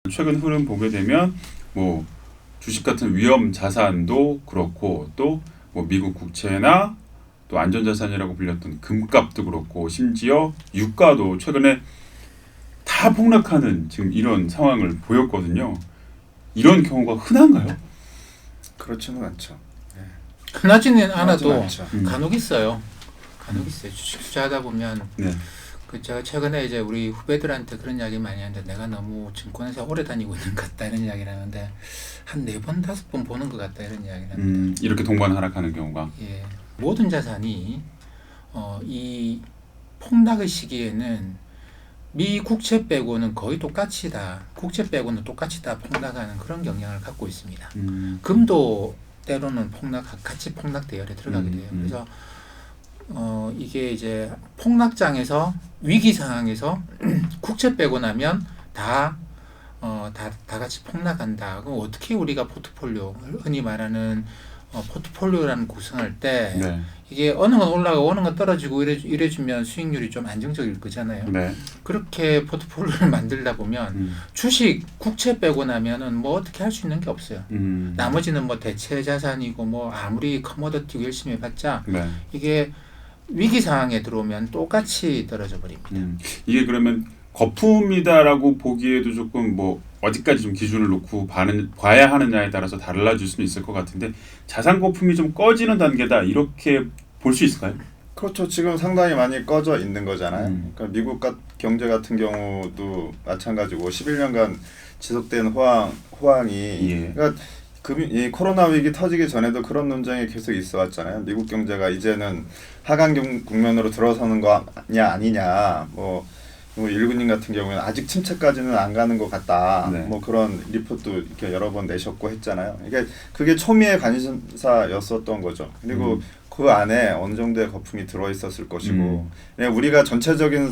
최근 흐름 보게 되면 뭐 주식 같은 위험 자산도 그렇고 또 뭐 미국 국채나 또 안전자산이라고 불렸던 금값도 그렇고 심지어 유가도 최근에 다 폭락하는 지금 이런 상황을 보였거든요. 이런 경우가 흔한가요? 그렇지는 않죠. 흔하지는 않아도 않죠. 간혹 있어요. 간혹 있어요. 주식 투자하다 보면 네. 제가 최근에 이제 우리 후배들한테 그런 이야기 많이 하는데 내가 너무 증권회사 오래 다니고 있는 것 같다 이런 이야기를 하는데 한 4번 5번 보는 것 같다 이런 이야기를 합니다. 이렇게 동반 하락하는 경우가. 예, 모든 자산이 이 폭락의 시기에는 미 국채 빼고는 거의 똑같이 다 국채 빼고는 똑같이 다 폭락하는 그런 경향을 갖고 있습니다. 금도 때로는 같이 폭락 대열에 들어가게 돼요. 그래서 이게 이제 폭락장에서 위기 상황에서 국채 빼고 나면 다 같이 폭락한다. 그럼 어떻게 우리가 포트폴리오, 흔히 말하는 포트폴리오라는 구성할 때 네. 이게 어느 건 올라가고 어느 건 떨어지고 이래주면 수익률이 좀 안정적일 거잖아요. 네. 그렇게 포트폴리오를 만들다 보면 주식, 국채 빼고 나면은 뭐 어떻게 할 수 있는 게 없어요. 나머지는 뭐 대체 자산이고 뭐 아무리 커머더티 열심히 해봤자 네. 이게 위기 상황에 들어오면 똑같이 떨어져 버립니다. 이게 그러면 거품이다라고 보기에도 조금 뭐 어디까지 좀 기준을 놓고 봐야 하느냐에 따라서 달라질 수는 있을 것 같은데 자산 거품이 좀 꺼지는 단계다 이렇게 볼 수 있을까요? 그렇죠. 지금 상당히 많이 꺼져 있는 거잖아요. 그러니까 미국 경제 같은 경우도 마찬가지고 11년간 지속된 호황이 예. 그러니까 이 코로나 위기 터지기 전에도 그런 논쟁이 계속 있어 왔잖아요. 미국 경제가 이제는 하강 국면으로 들어서는 거냐 아니냐. 뭐 일군님 같은 경우에는 아직 침체까지는 안 가는 것 같다. 네. 뭐 그런 리포트도 이렇게 여러 번 내셨고 했잖아요. 그러니까 그게 초미의 관심사였었던 거죠. 그리고 그 안에 어느 정도의 거품이 들어 있었을 것이고, 그냥 우리가 전체적인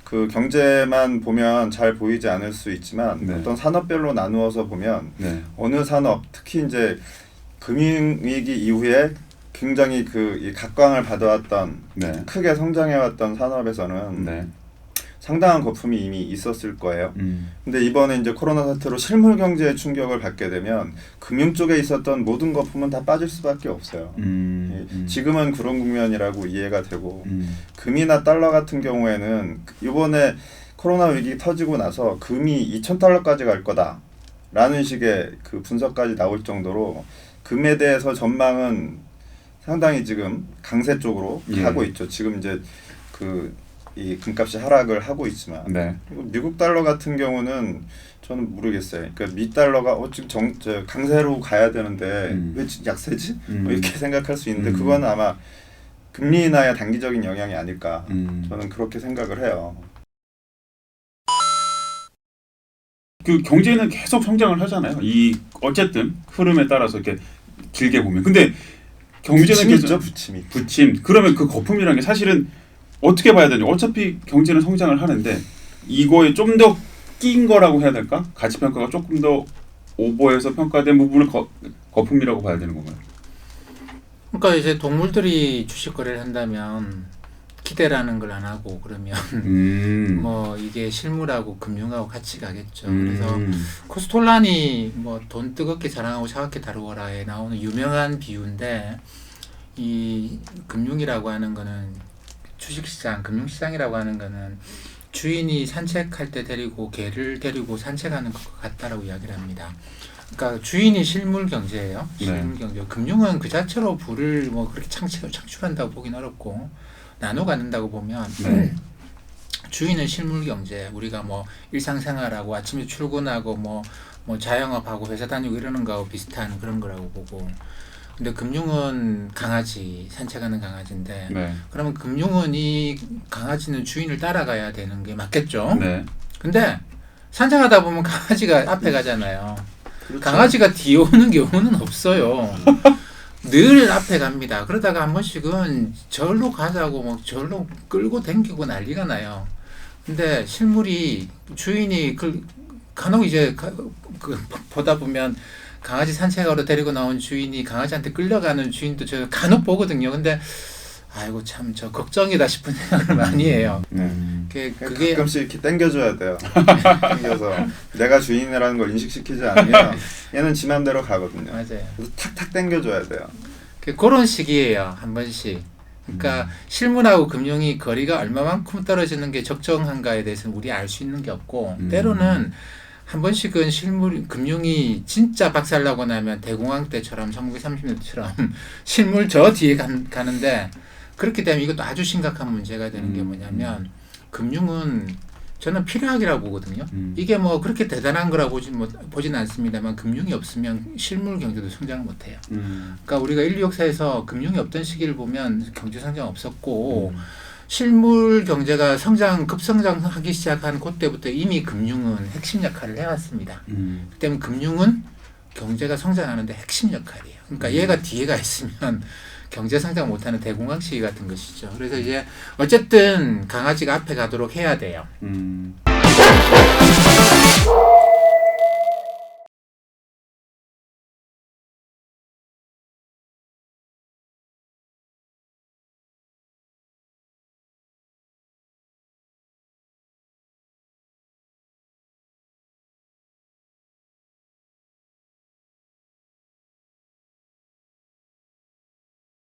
그 경제만 보면 잘 보이지 않을 수 있지만 네. 어떤 산업별로 나누어서 보면 네. 어느 산업, 특히 이제 금융위기 이후에 굉장히 이 각광을 받아왔던 네. 크게 성장해왔던 산업에서는 네. 상당한 거품이 이미 있었을 거예요. 근데 이번에 이제 코로나 사태로 실물 경제에 충격을 받게 되면 금융 쪽에 있었던 모든 거품은 다 빠질 수밖에 없어요. 지금은 그런 국면이라고 이해가 되고 금이나 달러 같은 경우에는 이번에 코로나 위기 터지고 나서 금이 2,000달러까지 갈 거다라는 식의 그 분석까지 나올 정도로 금에 대해서 전망은 상당히 지금 강세 쪽으로 가고 있죠. 지금 이제 이 금값이 하락을 하고 있지만 네. 미국 달러 같은 경우는 저는 모르겠어요. 그러니까 미 달러가 지금 강세로 가야 되는데 왜 약세지? 뭐 이렇게 생각할 수 있는데 그건 아마 금리 인하의 단기적인 영향이 아닐까. 저는 그렇게 생각을 해요. 그 경제는 계속 성장을 하잖아요. 이 어쨌든 흐름에 따라서 이렇게 길게 보면. 근데 경제는 계속 부침. 그러면 그 거품이라는 게 사실은 어떻게 봐야 되냐? 어차피 경제는 성장을 하는데 이거에 좀 더 낀 거라고 해야 될까? 가치 평가가 조금 더 오버해서 평가된 부분을 거품이라고 봐야 되는 건가요? 그러니까 이제 동물들이 주식 거래를 한다면 기대라는 걸 안 하고 그러면 뭐 이게 실물하고 금융하고 같이 가겠죠. 그래서 코스톨란이 뭐 돈 뜨겁게 자랑하고 차갑게 다루어라에 나오는 유명한 비유인데 이 금융이라고 하는 거는 주식시장, 금융시장이라고 하는 거는 주인이 산책할 때 개를 데리고 산책하는 것 같다라고 이야기를 합니다. 그러니까 주인이 실물 경제예요. 실물 경제. 금융은 그 자체로 부를 뭐 그렇게 창출한다고 보긴 어렵고 나눠 갖는다고 보면 주인은 실물 경제. 우리가 뭐 일상생활하고 아침에 출근하고 뭐 자영업하고 회사 다니고 이러는 거하고 비슷한 그런 거라고 보고. 근데 금융은 강아지, 산책하는 강아지인데 그러면 금융은 이 강아지는 주인을 따라가야 되는 게 맞겠죠? 네. 근데 산책하다 보면 강아지가 앞에 가잖아요. 그렇죠. 강아지가 뒤에 오는 경우는 없어요. 늘 앞에 갑니다. 그러다가 한 번씩은 절로 가자고 뭐 절로 끌고 댕기고 난리가 나요. 근데 실물이 주인이 간혹 이제 보다 보면 강아지 산책하러 데리고 나온 주인이 강아지한테 끌려가는 주인도 제가 간혹 보거든요. 근데 아이고 참 저 걱정이다 싶은 생각을 많이 해요. 그게 가끔씩 이렇게 당겨줘야 돼요. 당겨서 내가 주인이라는 걸 인식시키지 않으면 얘는 지 맘대로 가거든요. 맞아요. 그래서 탁탁 당겨줘야 돼요. 그런 시기예요, 한 번씩. 그러니까 실물하고 금융이 거리가 얼마만큼 떨어지는 게 적정한가에 대해서는 우리 알 수 있는 게 없고 때로는 한 번씩은 금융이 진짜 박살나고 나면 대공황 때처럼 1930년대처럼 실물 저 뒤에 가는데 그렇게 되면 이것도 아주 심각한 문제가 되는 게 뭐냐면 금융은 저는 필요하기라고 보거든요. 이게 뭐 그렇게 대단한 거라고 보진 않습니다만 금융이 없으면 실물 경제도 성장을 못해요. 그러니까 우리가 인류 역사에서 금융이 없던 시기를 보면 경제 성장 없었고 실물 경제가 급성장하기 시작한 그때부터 이미 금융은 핵심 역할을 해왔습니다. 그 때문에 금융은 경제가 성장하는데 핵심 역할이에요. 그러니까 얘가 뒤에가 있으면 경제 성장 못하는 대공황 시기 같은 것이죠. 그래서 이제 어쨌든 강아지가 앞에 가도록 해야 돼요.